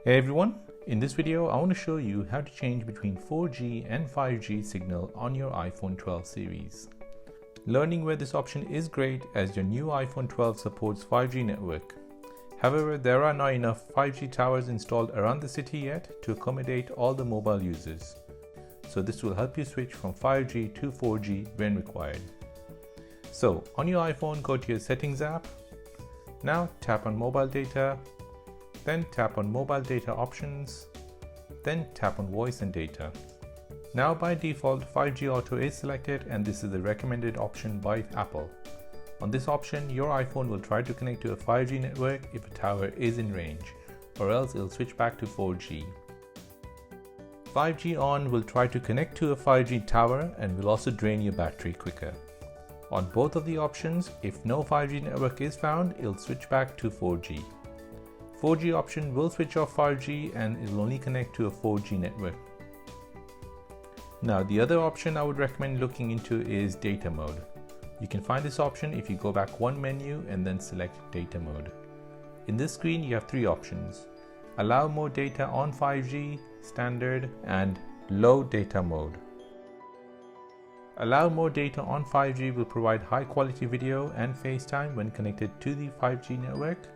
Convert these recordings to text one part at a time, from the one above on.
Hey everyone, in this video I want to show you how to change between 4G and 5G signal on your iPhone 12 series. Learning where this option is great as your new iPhone 12 supports 5G network. However, there are not enough 5G towers installed around the city yet to accommodate all the mobile users. So this will help you switch from 5G to 4G when required. So on your iPhone, go to your settings app. Now tap on mobile data, then tap on mobile data options, then tap on voice and data. Now by default 5G auto is selected and this is the recommended option by Apple. On this option, your iPhone will try to connect to a 5G network if a tower is in range, or else it'll switch back to 4G. 5G on will try to connect to a 5G tower and will also drain your battery quicker. On both of the options, if no 5G network is found, it'll switch back to 4G. 4G option will switch off 5G and it will only connect to a 4G network. Now the other option I would recommend looking into is data mode. You can find this option if you go back one menu and then select data mode. In this screen you have three options: allow more data on 5G, standard, and low data mode. Allow more data on 5G will provide high quality video and FaceTime when connected to the 5G network.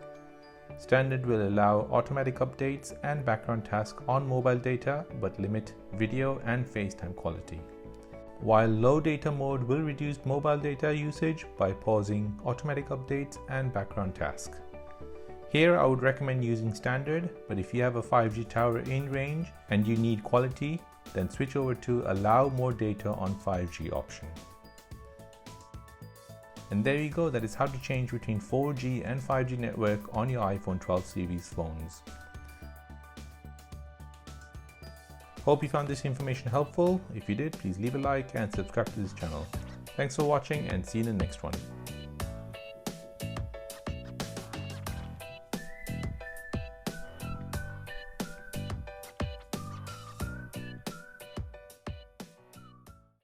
Standard will allow automatic updates and background tasks on mobile data but limit video and FaceTime quality. While low data mode will reduce mobile data usage by pausing automatic updates and background tasks. Here I would recommend using standard, but if you have a 5G tower in range and you need quality, then switch over to allow more data on 5G option. And there you go, that is how to change between 4G and 5G network on your iPhone 12 series phones. Hope you found this information helpful. If you did, please leave a like and subscribe to this channel. Thanks for watching and see you in the next one.